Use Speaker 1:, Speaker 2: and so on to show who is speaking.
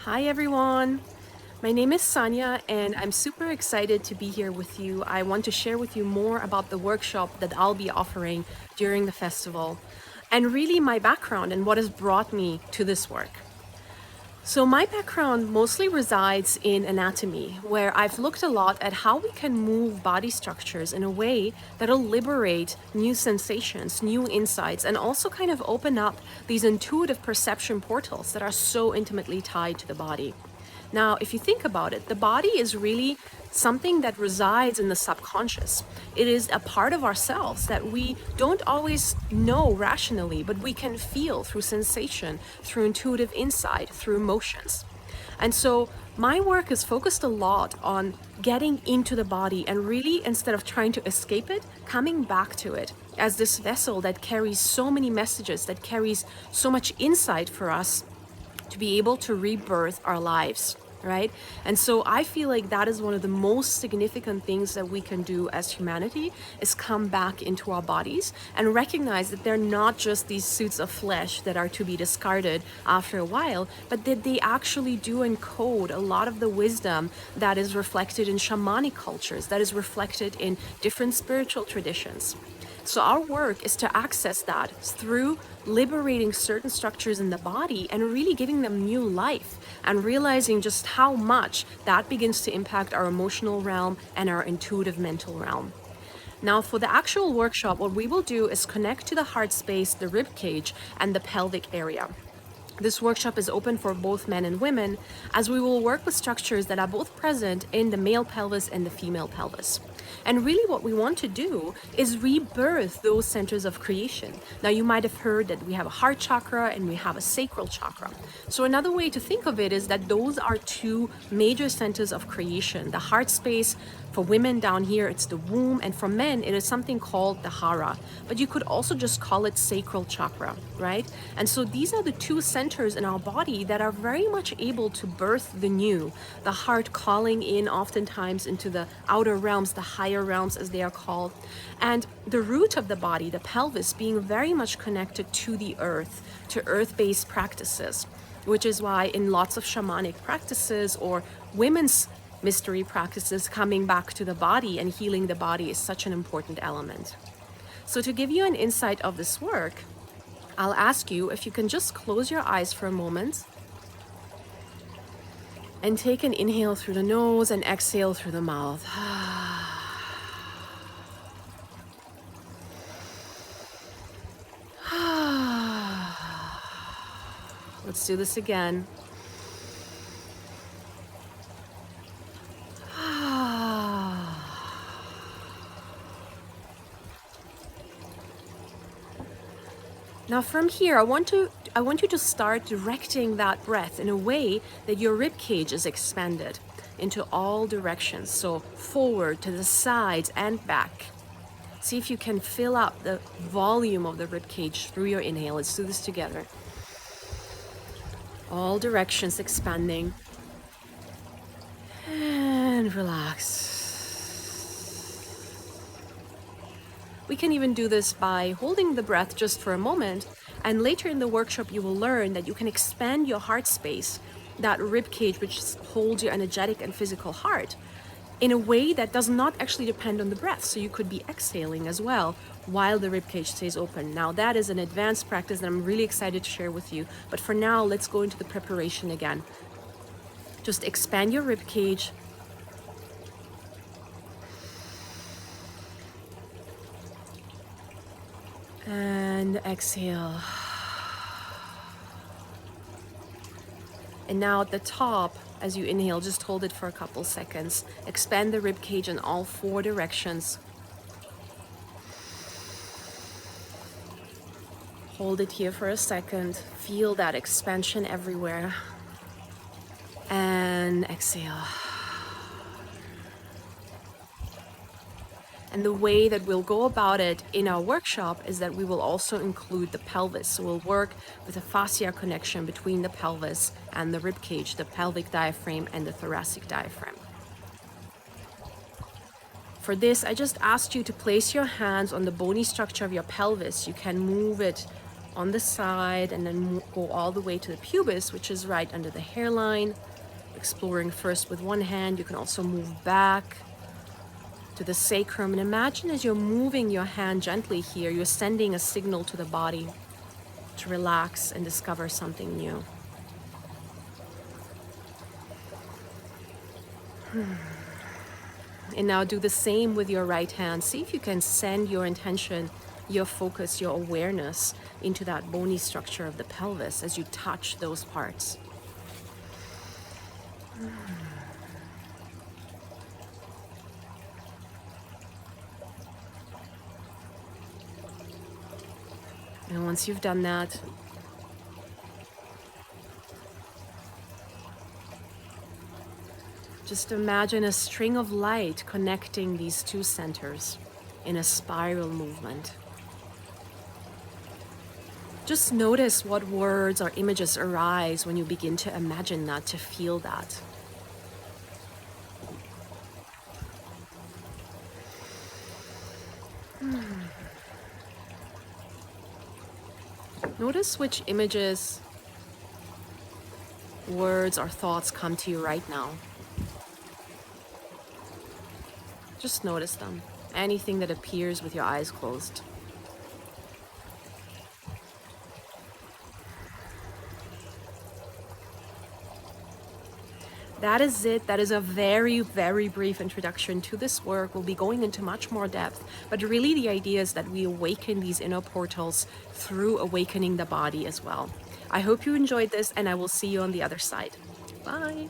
Speaker 1: Hi everyone, my name is Sanya and I'm super excited to be here with you. I want to share with you more about the workshop that I'll be offering during the festival and really my background and what has brought me to this work. So my background mostly resides in anatomy, where I've looked a lot at how we can move body structures in a way that'll liberate new sensations, new insights, and also kind of open up these intuitive perception portals that are so intimately tied to the body. Now, if you think about it, the body is really something that resides in the subconscious. It is a part of ourselves that we don't always know rationally, but we can feel through sensation, through intuitive insight, through emotions. And so my work is focused a lot on getting into the body and really, instead of trying to escape it, coming back to it as this vessel that carries so many messages, that carries so much insight for us to be able to rebirth our lives, right? And so I feel like that is one of the most significant things that we can do as humanity is come back into our bodies and recognize that they're not just these suits of flesh that are to be discarded after a while, but that they actually do encode a lot of the wisdom that is reflected in shamanic cultures, that is reflected in different spiritual traditions. So our work is to access that through liberating certain structures in the body and really giving them new life and realizing just how much that begins to impact our emotional realm and our intuitive mental realm. Now, for the actual workshop, what we will do is connect to the heart space, the rib cage, and the pelvic area. This workshop is open for both men and women, as we will work with structures that are both present in the male pelvis and the female pelvis. And really what we want to do is rebirth those centers of creation. Now you might have heard that we have a heart chakra and we have a sacral chakra. So another way to think of it is that those are two major centers of creation. The heart space, for women down here, it's the womb, and for men, it is something called the HARA. But you could also just call it sacral chakra, right? And so these are the two centers in our body that are very much able to birth the new. The heart calling in oftentimes into the outer realms, the higher realms as they are called. And the root of the body, the pelvis, being very much connected to the earth, to earth-based practices, which is why in lots of shamanic practices or women's mystery practices, coming back to the body and healing the body is such an important element. So to give you an insight of this work, I'll ask you if you can just close your eyes for a moment and take an inhale through the nose and exhale through the mouth. Let's do this again. Now from here, I want you to start directing that breath in a way that your rib cage is expanded into all directions. So forward, to the sides and back. See if you can fill up the volume of the rib cage through your inhale. Let's do this together. All directions expanding. And relax. We can even do this by holding the breath just for a moment, and later in the workshop you will learn that you can expand your heart space, that rib cage which holds your energetic and physical heart, in a way that does not actually depend on the breath. So you could be exhaling as well while the rib cage stays open. Now that is an advanced practice that I'm really excited to share with you, but for now let's go into the preparation again. Just expand your rib cage. And exhale. And now at the top, as you inhale, just hold it for a couple seconds. Expand the rib cage in all four directions. Hold it here for a second. Feel that expansion everywhere. And exhale. And the way that we'll go about it in our workshop is that we will also include the pelvis. So we'll work with a fascia connection between the pelvis and the rib cage, the pelvic diaphragm and the thoracic diaphragm. For this, I just asked you to place your hands on the bony structure of your pelvis. You can move it on the side, and then go all the way to the pubis, which is right under the hairline. Exploring first with one hand, you can also move back to the sacrum. And imagine as you're moving your hand gently here, you're sending a signal to the body to relax and discover something new. And now do the same with your right hand. See if you can send your intention, your focus, your awareness into that bony structure of the pelvis as you touch those parts. And once you've done that, just imagine a string of light connecting these two centers in a spiral movement. Just notice what words or images arise when you begin to imagine that, to feel that. Notice which images, words, or thoughts come to you right now. Just notice them. Anything that appears with your eyes closed. That is it. That is a very, very brief introduction to this work. We'll be going into much more depth, but really the idea is that we awaken these inner portals through awakening the body as well. I hope you enjoyed this, and I will see you on the other side. Bye.